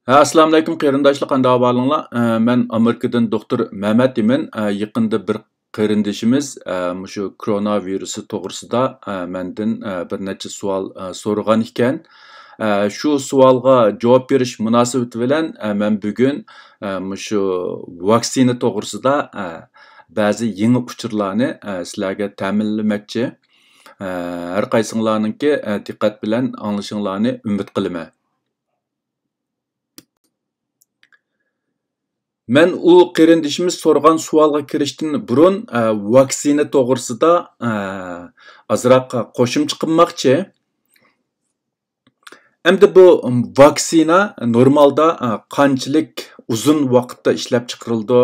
Assalomu alaykum qarindoshlar, qanday ahvolinglar? Men Amerikadan doktor Mehmet imen. Yaqında bir qarindishimiz mushu koronavirusi to'g'risida mendan bir necha savol so'ragan ekan. Shu savolga javob berish munosabati bilan men bugun mushu vaksina to'g'risida ba'zi yangi uchurlarni sizlarga ta'minlamoqchi. Har qaysinglarninki diqqat bilan anglashinglarni umid qilaman. Men u qarindishimiz so'ragan savolga kirishdan burun vaksina to'g'risida ozroq qo'shimcha qilmoqchi. Endi bu vaksina normalda qanchalik uzun vaqtda ishlab chiqarildi,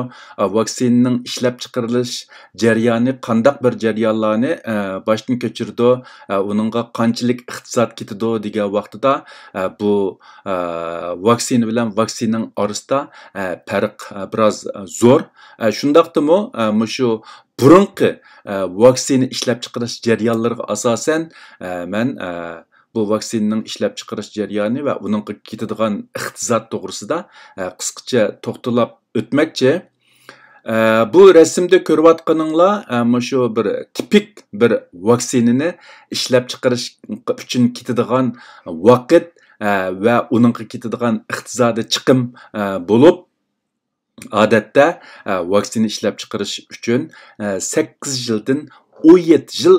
vaksinaning ishlab chiqarilish jarayoni qandaq bir jarayonlarni boshdan kechirdi, uningga qanchalik iqtisod ketadi degan vaqtida bu vaksina bilan vaksinaning orasida farq biroz zo'r. Shundaqdimi, mushu burunqi vaksina ishlab chiqarish jarayonlariga asosan men bu vaksinaning ishlab chiqarish jarayoni va uning ketadigan iqtisod to'g'risida qisqacha to'xtalib o'tmoqchi. Bu rasmda ko'rayotganinglar shu bir tipik bir vaksinani ishlab chiqarish uchun ketadigan vaqt va uning ketadigan iqtisodiy chiqim bo'lib, odatda vaksina ishlab chiqarish uchun 8 yildan 17 yil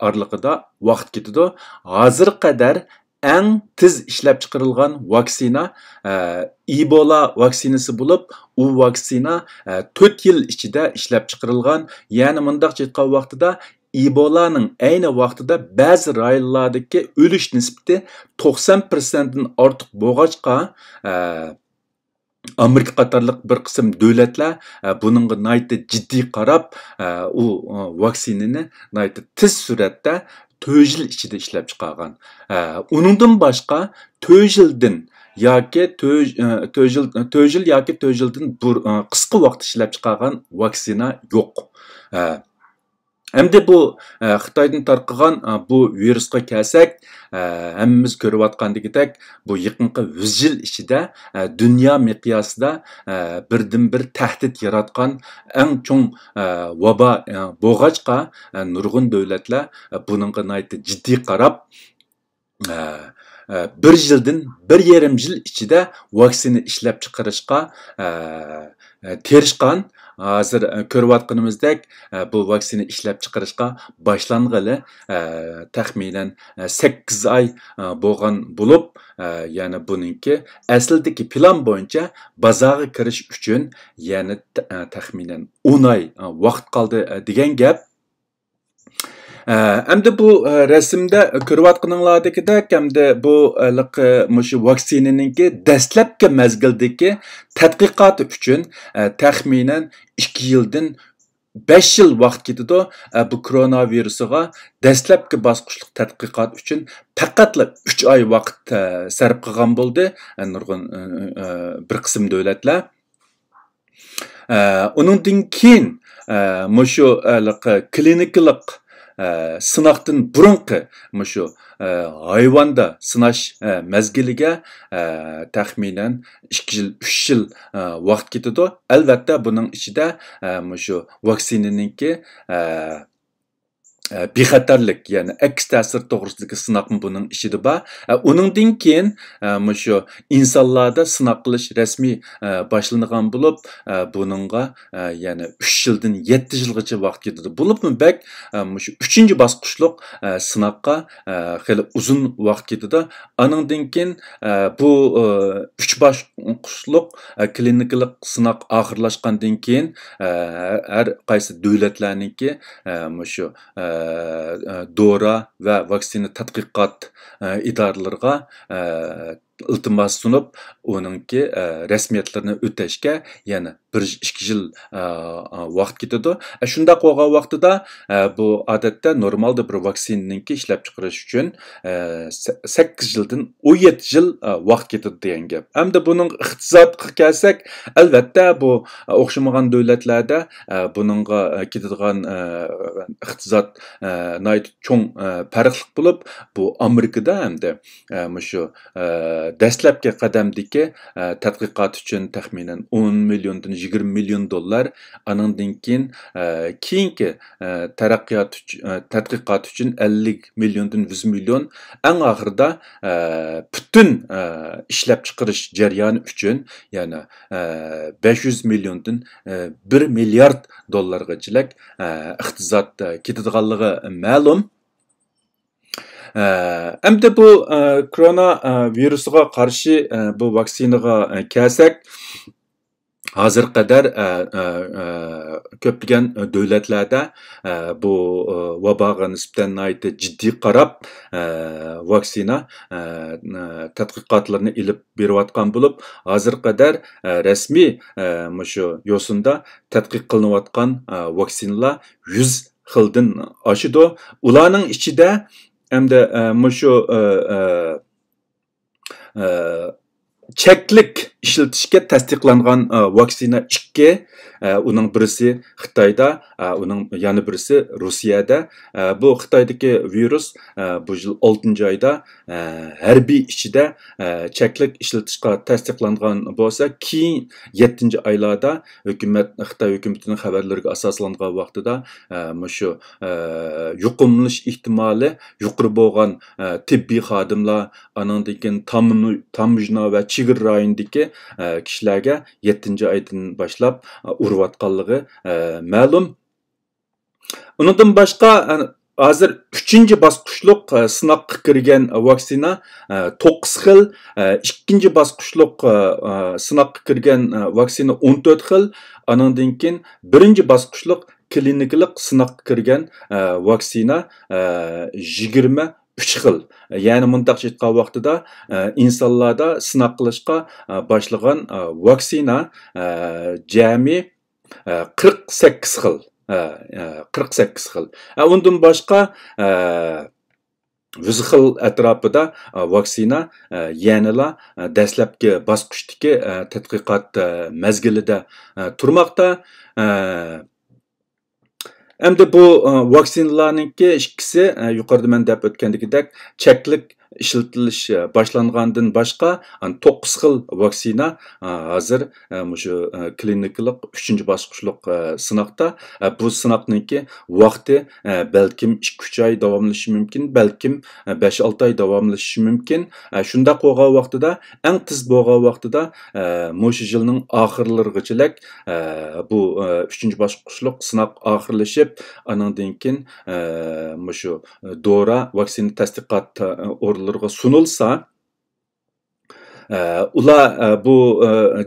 oralig'ida vaqt ketadi. Hozir qadar eng tez ishlab chiqarilgan vaksina Ebola vaksinasi bo'lib, u vaksina 4 yil ichida ishlab chiqarilgan. Ya'ni mundaq aytgan vaqtida Ebolaning ayni vaqtida ba'zi rayonlardagi o'lish nisbati 90% dan ortiq bo'lg'achqa Amerika qatorliq bir qism davlatlar buningga nayta jiddiy qarab, u vaksinani nayta tez suratda 4 yil ichida ishlab chiqargan. Uningdan boshqa 4 yildan yoki 4 yil yoki 4 yildan qisqa vaqt ishlab chiqargan vaksina yo'q. Endi bu Xitoydan tarqagan bu virusga kelsak, hammamiz ko'rayotgandagidek, bu yaqinqi 100 yil ichida dunyo miqyosida birdan-bir tahdid yaratgan eng cho'ng vabo bo'lg'achqa nurg'un davlatlar buningga nayta jiddiy qarab, 1 yildan 1,5 yil ichida vaksina ishlab chiqarishga tirishgan. Hozir ko'rayotganimizdek bu vaksina ishlab chiqarishga boshlang'ili taxminan 8 oy bo'lgan bo'lib, ya'ni buningki aslidagi plan bo'yicha bozorga kirish uchun ya'ni taxminan 10 oy vaqt qoldi degan gap. Endi bu rasmda ko'rayotganinglardagidek, endi bu mushu vaksinaninki dastlabki mazgildagi tadqiqoti uchun taxminan 2 yildan 5 yil vaqt ketadi. Bu koronavirusiga dastlabki bosqichlik tadqiqot uchun faqatla 3 oy vaqt sarf qilgan bo'ldi nurg'un bir qism davlatlar. Uningdan keyin mushu klinikalik sınaqdan burunqi mushu hayvonda sinash mezgiliga taxminan 2 yil, 3 yil vaqt ketadi. Albatta buning ichida mushu vaksinaninki bexatarlik, ya'ni aks ta'sir to'g'risidagi sinoqmi buning ichida bor. Uningdan keyin mushu insonlarda sinoq qilish rasmiy boshlangan bo'lib, buningga ya'ni 3 yildan 7 yilgacha vaqt ketadi. Bo'libmi bak mushu 3-bosqichlik sinoqqa xeyli uzun vaqt ketadi. Aningdan keyin bu 3-bosqichlik klinikalik sinoq oxirlashgandan keyin har qaysi davlatlarniki mushu dora va vaksina tadqiqot idoralariga iltimos sunib, oningki rasmiyatlarini o'tashga yana 1-2 yil vaqt ketadi. Shunda qo'ygan vaqtida bu odatda normalda bir vaksinaninki ishlab chiqarish uchun 8 yildan 17 yil vaqt ketadi degan gap. Hamda buning iqtisodga kelsak, albatta bu o'xshamagan davlatlarda buningga ketadigan iqtisod cho'ng farqli bo'lib, bu Amerikada hamda mushu dastlabki qadamdagi tadqiqot uchun taxminan 10 milliondan 20 million dollar, anandan keyin keyingi tadqiqot uchun 50 milliondan 100 million, eng oxirida butun ishlab chiqarish jarayoni uchun yana 500 milliondan 1 milliard dollargacha iqtisod ketadiganligi ma'lum. Endi bu korona virusiga qarshi bu vaksinaga kelsak, hozir qadar ko'plagan davlatlarda bu vaboga nisbatan jiddiy qarab vaksina tadqiqotlarini ilib berayotgan bo'lib, hozir qadar rasmiy shu yo'sinda tadqiq qilinayotgan vaksinalar 100 xildan oshidi. Ularning ichida hamda shu cheklik ishlatishga tasdiqlangan vaksina 2, uning birisi Xitoyda, uning yana birisi Rossiyada. Bu Xitoydagi virus bu yil 6-oyda harbiy ichida cheklik ishlatishga tasdiqlangan bo'lsa, keyin 7-oylarda Xitoy hukumatining xabarlariga asoslangan vaqtida shu yuqumlanish ehtimoli yuqori bo'lgan tibbiy xodimlar, anandan keyin tamojna va chegara rayonidagi kishilarga 7-oydan boshlab urayotganligi ma'lum. Undan boshqa hozir 3-bosqichliq sinoqqa kirgan vaksina 9 xil, 2-bosqichliq sinoqqa kirgan vaksina 14 xil, anandan keyin 1-bosqichliq klinikalik sinoqqa kirgan vaksina 23 xil. Yani mundaq aytgan vaqtida insonlarda sinoq qilishga boshlagan vaksina jami 48 xil. 48 xil. Undan boshqa 100 xil atrofida vaksina yanala dastlabki bosqichdagi tadqiqot mezgilida turmoqda. Endi bu vaksinalarninki ikkisi yuqorida men deb o'tgandagidek cheklik ishlatilish boshlangandan boshqa 9 xil vaksina hozir shu klinikalik 3-bosqichlik sinoqda. Bu sinoqninki vaqti balkim 2-3 oy davomlashishi mumkin, balkim 5-6 oy davomlashishi mumkin. Shunda qo'ygan vaqtida, eng tez bo'lgan vaqtida shu yilning oxirlarigacha bu 3-bosqichlik sinoq oxirlashib, anandan keyin shu dora vaksina tasdiqot o'rinlariga sunilsa, ular bu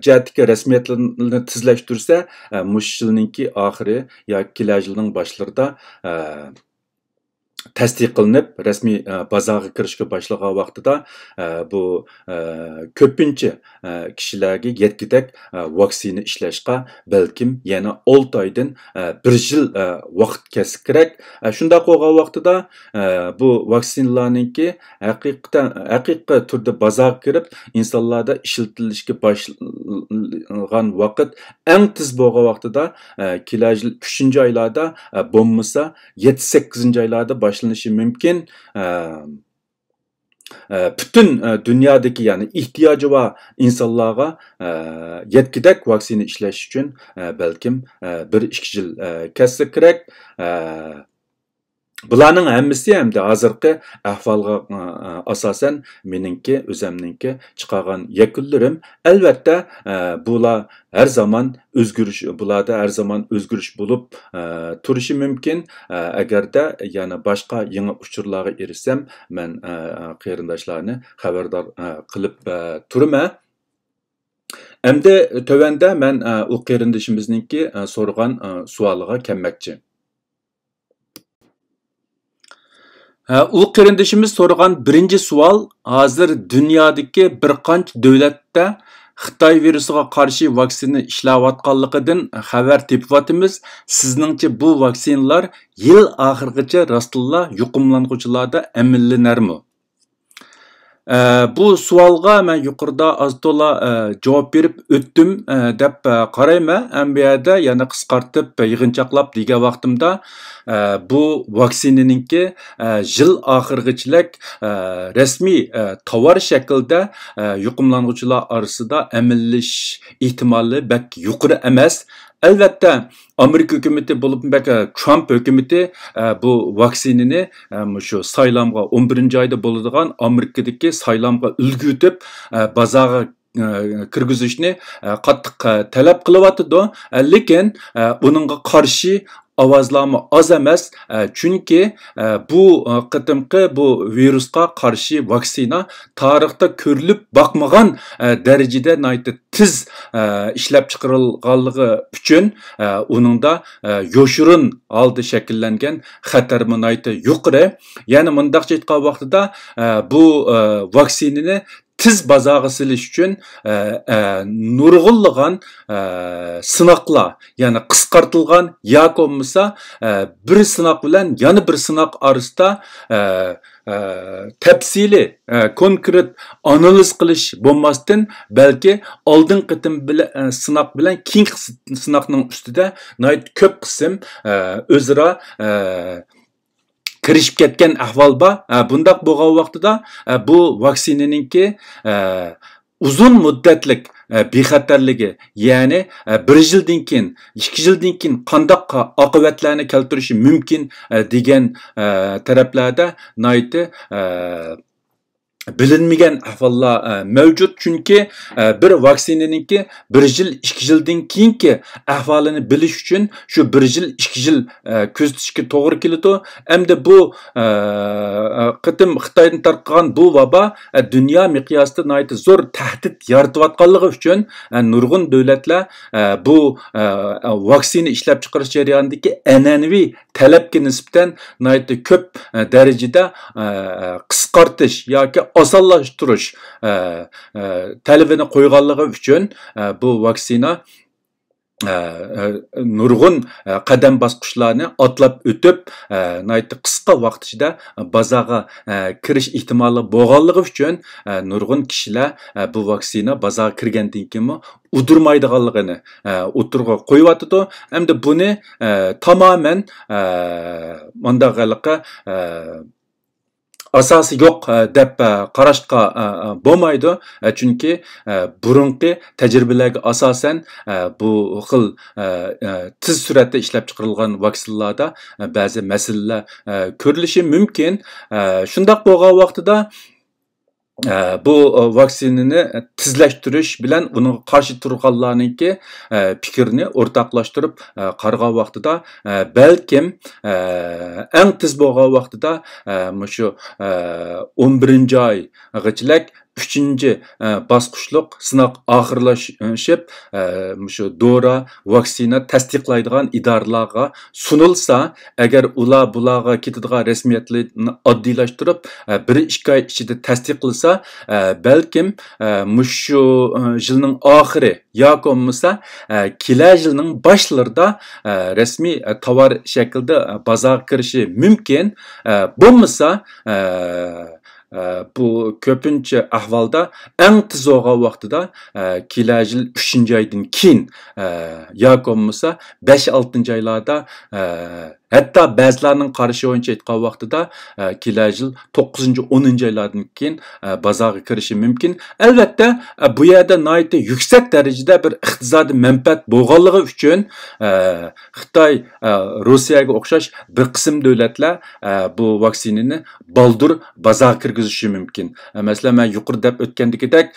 jihatdagi rasmiyatlarni tizlashtirsa, mush yilninki oxiri yoki kelasi yilning boshlarida tasdiqlanib rasmiy bozorga kirishga boshlagan vaqtida bu ko'pincha kishilarga yetkidek vaksina ishlashga balkim yana 6 oydan 1 yil vaqt ketsa kerak. Shunda qo'ygan vaqtida bu vaksinalarninki haqiqiy turda bozorga kirib insonlarda ishlatilishga boshlagan vaqt eng tez bo'lgan vaqtida kelasi yil 3-oylarda bo'lmasa 7-8-oylarda boshlanishi mumkin. Bütün dünyadaki yani ihtiyacı var insanlara yetkidek vaksina ishlash uchun balkim 1-2 yil ketsa kerak. Bularning hammasi hamda hozirgi ahvolga asosan meningki o'zimninki chiqargan yakunlarim. Albatta bular her zaman o'zgarish, bularda her zaman o'zgarish bo'lib turishi mumkin. Agarda yana boshqa yangi uchurlarga erishsam, men qarindoshlarni xabardor qilib turaman. Endi tövende men u qarindoshimizningki so'ragan savoliga kelmoqchi. U qarindoshimiz so'ragan birinchi savol, hozir dunyodagi bir qancha davlatda Xitoy virusiga qarshi vaksina ishlayotganligidan xabar tepyapmiz. Sizningcha bu vaksinalar yil oxirigacha rostilla yuqumlanuvchilarda emillanarmi? Bu savolga men yuqorida az to'la javob berib o'tdim deb qarayman. Bu yerda yana qisqartib yig'inchoqlab degan vaqtimda bu vaksinaninki yil oxirigacha rasmiy tovar shaklda yuqumlanuvchilar orasida amallashish ehtimoli bak yuqori emas. Albatta Amerika hükümeti bulup Trump hükümeti bu vaksinini şu saylamga 11. ayda bo'ladigan Amerikadagi saylamga ulgutib bazaga kirgizishni qattiq talab qilyapti. Lekin buningga qarshi ovozlarmi oz emas, chunki bu qitimqi bu virusga qarshi vaksina tarixda ko'rilib boqmagan darajada tiz ishlab chiqarilganligi uchun uningda yoshurun holda shakllangan xatar yuqori. Ya'ni mundaqcha aytgan vaqtida bu vaksinani tiz bozorga silish uchun nurg'unlagan sinoqlar, ya'ni qisqartilgan yoki bo'lmasa bir sinoq bilan yana bir sinoq orasida tafsili konkret analiz qilish bo'lmasdan balki oldin qitim bilan sinoq bilan keyingi sinoqning ustida ko'p qism o'zaro kirishib ketgan ahvol bor. Bundaq bo'lgan vaqtida bu vaksinaninki uzun muddatlik bexatarligi, ya'ni 1 yildan keyin, 2 yildan keyin qandaq oqibatlarni keltirishi mumkin degan taraflarda bilinmagan ahvollar mavjud. Chunki bir vaksinaninki 1 yil 2 yildan keyingi ahvolini bilish uchun shu 1 yil 2 yil kuzatishga to'g'ri keladi. Hamda bu qitim Xitoydan tarqagan bu vabo dunyo miqyosida zo'r tahdid yaratayotganligi uchun nurg'un davlatlar bu vaksina ishlab chiqarish jarayonidagi an'anaviy talabga nisbatan ko'p darajada qisqartish yoki osonlashtirish talabini qo'yganligi uchun bu vaksina nurg'un qadam bosqichlarni otlab o'tib qisqa vaqt ichida bozorga kirish ehtimoli bo'lganligi uchun nurg'un kishilar bu vaksina bozorga kirgandan keyin udurmaydiganligini o'tirg'a qo'yyotdi. Hamda buni tamoman mandaqaliqqa asosi yo'q deb qarashga bo'lmaydi. Chunki burunqi tajribalarga asosan bu xil tez suratda ishlab chiqarilgan vaksinalarda ba'zi masalalar ko'rilishi mumkin. Shundaq bo'lgan vaqtida bu vaksinani tizlashtirish bilan uni qarshi turganlarningki fikrini o'rtoqlashtirib qargan vaqtida balkim eng tiz bo'lgan vaqtida shu 11. oygacha 3. bosqichliq sinoq oxirlashib shu dora vaksina tasdiqlaydigan idoralarga sunilsa, agar ular bularga ketadigan rasmiyatlarni oddiylashtirib 1-2 oy ichida tasdiqlasa, balkim shu yilning oxiri yoki bo'lmasa kelar yilning boshlarida rasmiy tovar shaklda bozorga kirishi mumkin. Bo'lmasa bu ko'pincha ahvolda eng tez bo'lgan vaqtida kelar yil 3. oydan keyin yoki bo'lmasa 5-6 oylarda hatto ba'zilarning qarashi bo'yicha aytgan vaqtida kelar yil 9-10 oylardan keyin bozorga kirishi mumkin. Albatta bu yerda yuksak darajada bir iqtisodiy manfaat bo'lganligi uchun Xitoy, Rossiyaga o'xshash bir qism davlatlar bu vaksinani baldur bozorga kirgizishi mumkin. Masalan, men yuqori deb o'tgandagidek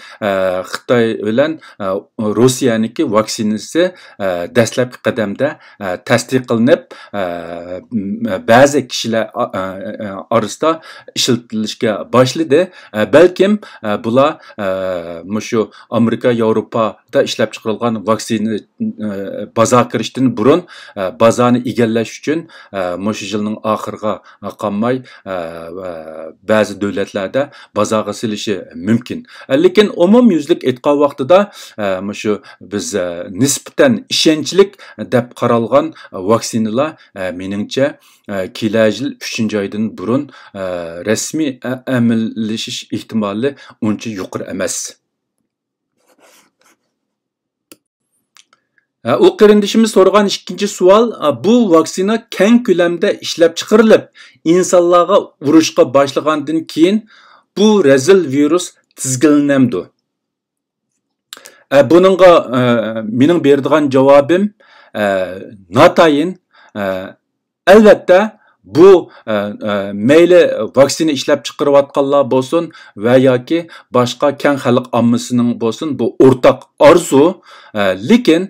Xitoy bilan Rossiyaniki vaksinasi dastlabki qadamda tasdiqlanib ba'zi kishilar orasida ishlatilishga boshladi. Balkim bular shu Amerika, Yevropada ishlab chiqarilgan vaksina bozorga kirishdan burun bozorni egallash uchun shu yilning oxiriga qolmay ba'zi davlatlarda bozorga silishi mumkin. Lekin umumyuzlik aytgan vaqtida shu biz nisbatan ishonchli deb qaralgan vaksinalar meni meningcha kelasi yil 3-oydan burun rasmiy amallashish ehtimoli uncha yuqori emas. O qarindishimiz so'ragan ikkinchi savol, bu vaksina keng ko'lamda ishlab chiqarilib, insonlarga urushga boshlagandan keyin bu rezil virus tizginlanamdi. Buningga mening beradigan javobim natayin. Albatta bu mayli vaksina ishlab chiqarayotganlar bo'lsin va yoki boshqa keng xalq ommasining bo'lsin, bu o'rtaq arzu. Lekin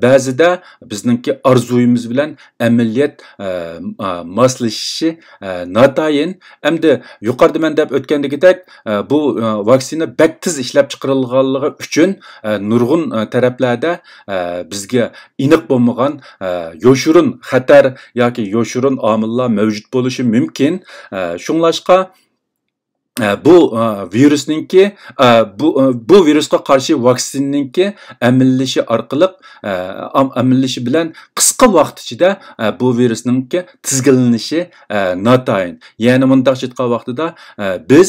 ba'zida bizningki arzuyimiz bilan amaliyot moslashishi notayin. Endi yuqorida men deb o'tgandagidek bu vaksina bak tez ishlab chiqarilganligi uchun nurg'un taraflarda bizga aniq bo'lmagan yoshurun xatar yoki yoshurun omillar mavjud bo'lishi mumkin. Shunglashqa bu virusninki bu virusga qarshi vaksinaninki amillashi orqali amillashi bilan qisqa vaqt ichida bu virusninki tizginlanishi notayin. Ya'ni mundaq aytgan vaqtida biz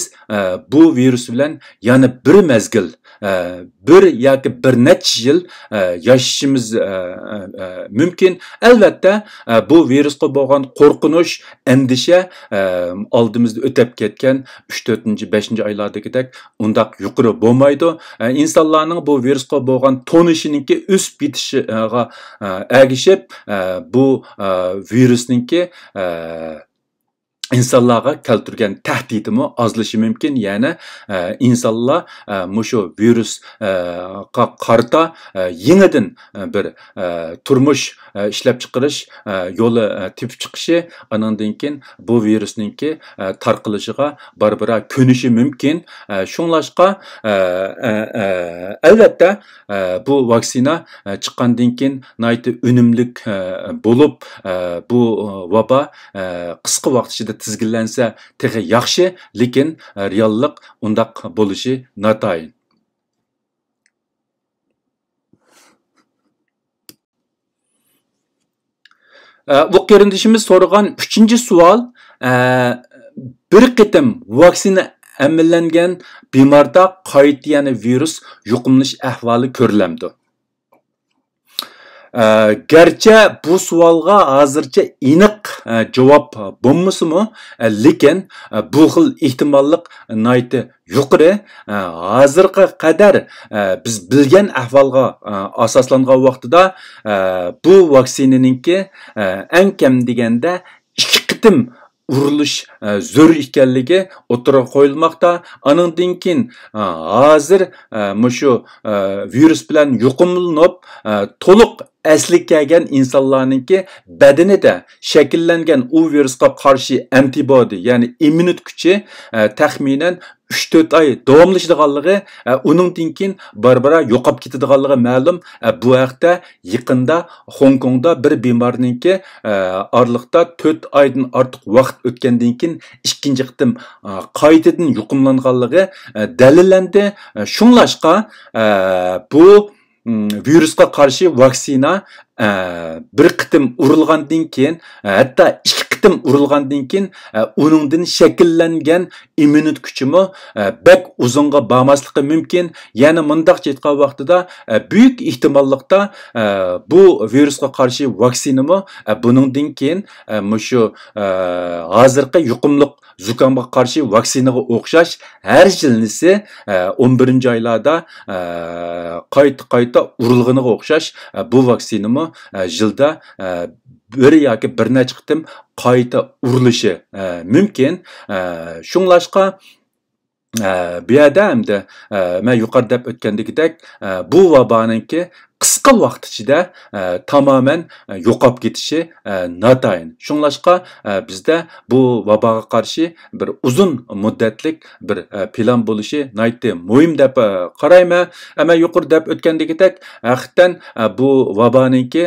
bu virus bilan yana bir mezgil bir yoki bir necha yil yashashimiz mumkin. Albatta bu virusga bo'lgan qo'rqinish, andisha oldimizda o'tib ketgan 3-4-5 oylardagidek undaq yuqori bo'lmaydi. İnsanlarning bu virusga bo'lgan tonishininki o'sib ketishiga ergishib bu virusninki insonlarga keltirgan tahdidimi azlashi mumkin. Ya'ni insonlar mushu virusga qarta yangidan bir turmush ishlab chiqarish yo'li tepib chiqishi, anandan keyin bu virusninki tarqalishiga barbara ko'nishi mumkin. Shunglashqa albatta bu vaksina chiqqandan keyin nihoyatda unumlik bo'lib bu vaba qisqa vaqt ichida tizginlansa texi yaxshi, lekin reallik undaq bo'lishi notayin. Bu qarindishimiz so'ragan 3-savol, bir qitim vaksina emlangan bemorda qayta yana virus yuqumlanish ahvoli ko'rilamdi. Gerçi bu savolga hozircha aniq javob bo'lmasimi, lekin bu xil ehtimollik nihoyatda yuqori. Hozirga qadar biz bilgan ahvolga asoslangan vaqtida bu vaksinaninki eng kam deganda 2 qitim urilish zo'r ekanligi o'tirib qo'yilmoqda. Anandan keyin hozir mushu virus bilan yuqumlanib to'liq asli kelgan insonlarningki badanida shakllangan u virusga qarshi antibody, ya'ni immunit kuchi taxminan 3-4 oy davomlashadiganligi, uningdan keyin barbara yo'qolib ketadiganligi ma'lum. Bu haqda yaqinda Hong Kongda bir bemorningki oraliqda 4 oydan ortiq vaqt o'tgandan keyin ikkinchi qitim qaytadan yuqumlanganligi dalillandi. Shunglashqa bu virusga qarshi vaksina bir qitim urilgandan keyin, hatto 2 qitim urilgandan keyin uningdan shakllangan immunit kuchimi bak uzunga bormasligi mumkin. Ya'ni mundaq aytgan vaqtida büyük ehtimollikda bu virusga qarshi vaksinami buningdan keyin mushu hozirgi yuqumliq zukamga qarshi vaksinaga o'xshash har yilnisi 11-oylarda qayta urilganiga o'xshash bu vaksinami yilda bir yoki bir necha qitim qayta urilishi mumkin. Shunglashqa bu yerda hamda men yuqorida deb o'tgandagidek bu vaboninki qisqa vaqt ichida tamamen yo'qolib ketishi notayin. Shunglashqa bizda bu vaboga qarshi bir uzun muddatlik bir plan bo'lishi nihoyatda muhim deb qarayman. Ama yuqorida deb o'tgandagidek haqiqatan bu vaboninki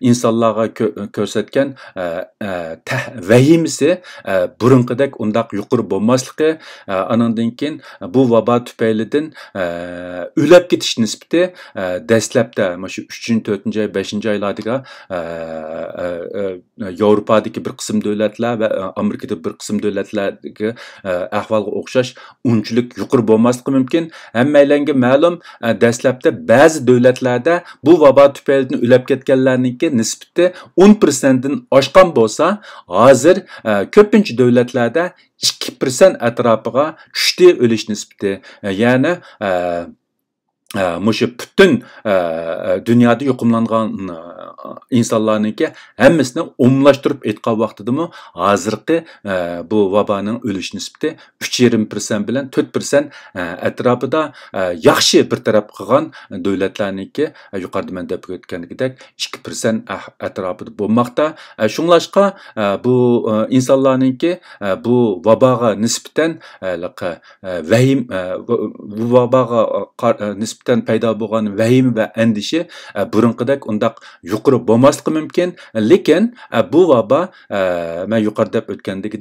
insonlarga ko'rsatgan vahimasi burunqidek undaq yuqori bo'lmasligi, anandan keyin bu vabo tufaylidan o'lib ketish nisbati dastlabda mana shu 3-4 ay 5 oylarga Yevropadagi bir qism davlatlar va Amerikada bir qism davlatlarga ahvolga o'xshash unchalik yuqori bo'lmasligi mumkin. Hammalarga ma'lum, dastlabda ba'zi davlatlarda bu vabo tufaylidan o'lib ketganlarningki nisbati 10% dan oshgan bo'lsa, hozir ko'pincha davlatlarda 2% atrofiga tushdi o'lish nisbati. Ya'ni mushu butun dunyoda yuqumlangan insonlarningki hammasini umumlashtirib aytgan vaqtidami hozirgi bu vaboning o'lish nisbati 3,5% bilan 4% atrofida yaxshi bir taraf qilgan davlatlarningki yuqorida men deb o'tgandek 2% atrofida bo'lmoqda. Shunglashqa bu insonlarningki bu vaboga nisbatan vahim bu vaboga nisbatan paydo bo'lgan vahim va andishi burunqidek undaq yuqori bo'lmasligi mumkin, lekin bu vabo men yuqorida o'tgandek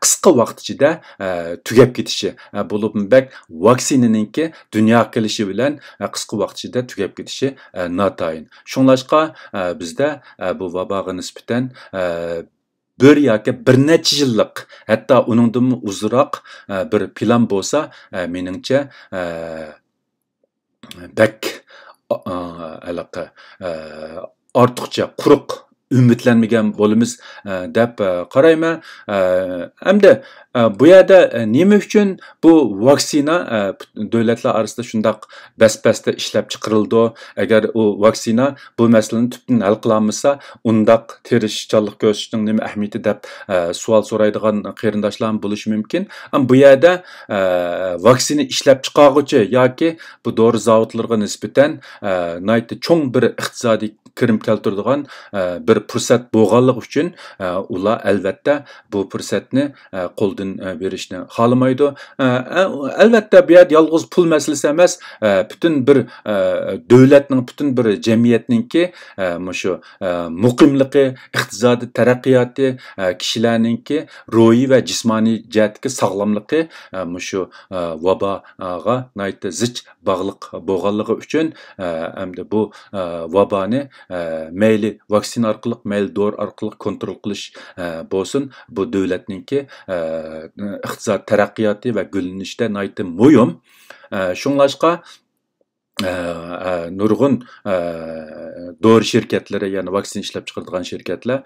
qisqa vaqt ichida tugab ketishi bo'lib vaksinaninki dunyo kelishi bilan qisqa vaqt ichida tugab ketishi notayin. Shunglashqa bizda bu vaboga nisbatan bir yoki bir necha yillik, hatto uningdan uzunroq bir plan bo'lsa, meningcha bak ortiqcha quruq ümitlenmegen bo'limiz deb qarayman. Hamda bu yerda nima uchun bu vaksina davlatlar orasida shundaq bas-basda ishlab chiqarildi? Agar u vaksina bu masalani tubdan hal qila olmasa, undaq tirishchanlik ko'rsatishning nima ahamiyati deb savol so'raydigan qarindoshlar bo'lishi mumkin. Bu yerda vaksina ishlab chiqaruvchi yoki bu dori zavodlariga nisbatan cho'ng bir iqtisodiy kirim keltiradigan bir fursat bo'lganligi uchun ular albatta bu fursatni qo'ldan berishni xohlamaydi. Albatta bu yerda yolg'iz pul masalasi emas, butun bir davlatning, butun bir jamiyatningki shu muqimligi, iqtisodiy taraqqiyoti, kishilarningki ruhiy va jismoniy jihatdagi sog'lomligi shu vaboga zich bog'liq bo'lganligi uchun hamda bu vaboni mayli vaksina orqali, mayli dori orqali kontrol qilish bo'lsin, bu davlatningki iqtisod taraqqiyoti va gullanishda muhim. Shunglashqa nurg'un dori shirkatlari, ya'ni vaksina ishlab chiqaradigan shirkatlar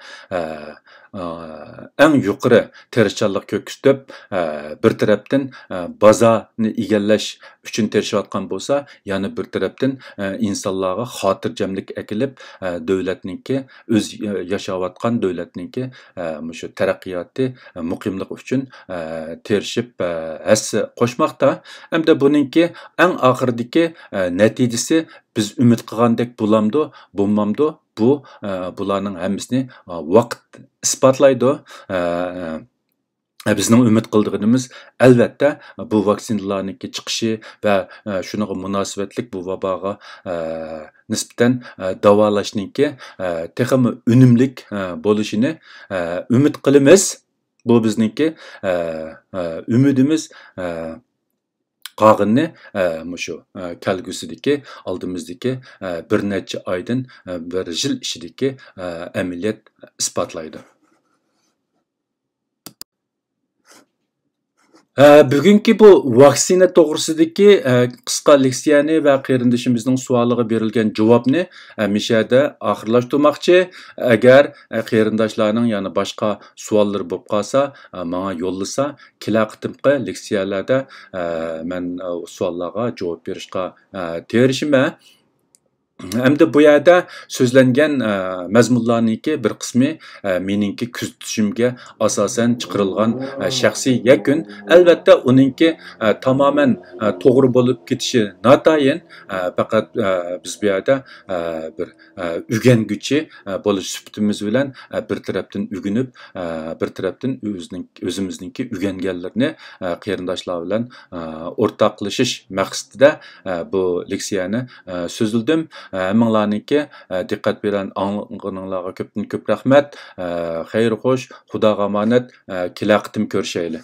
eng yuqori tirishchanlik ko'rsatib, bir tarafdan bozorni egallash uchun tirishayotgan bo'lsa, yana bir tarafdan insonlarga xotirjamlik akilib, davlatningki o'z yashayotgan davlatningki shu taraqqiyoti, muqimlik uchun tirishib hassa qo'shmoqda. Hamda buningki eng oxiridagi natijasi biz umid qilgandek bo'lamdi, bo'lmamdi. Bu bularning hammasini vaqt isbotlaydi. Bizning umid qildig'imiz albatta bu vaksinalarningki chiqishi va shunga munosabatlik bu vaboga nisbatan davolashninki texmi unumlik bo'lishini umid qilamiz. Bu bizningki umidimiz. Qağınni shu kelgusidagi oldimizdagi bir necha oydan bir yil ichidagi amaliyot isbotlaydi. Bugungi bu vaksina to'g'risidagi qisqa leksiyani va qarindoshimizning savoliga berilgan javobni mishada oxirlashtirmoqchi. Agar qarindoshlarning yana boshqa savollari bo'lib qolsa, menga yo'llasa, kelaqtimqi leksiyalarda men savollarga javob berishga tirishim. Hamda bu yerda so'zlangan mazmunlarningki bir qismi meningki kuzatishimga asosan chiqarilgan shaxsiy yakun. Albatta uningki tamoman to'g'ri bo'lib ketishi notayin. Faqat biz bu yerda bir o'rganguchi bo'lish sifatimiz bilan bir tarafdan o'rganib, bir tarafdan o'zimizningki o'rganganlarni qarindoshlar bilan o'rtoqlashish maqsadida bu leksiyani so'zladim. Hammalarningki diqqat bilan anglag'aninglarga ko'p rahmat. Xayr xo'sh, Xudoga omonat. Kelaqtim ko'rishaylik.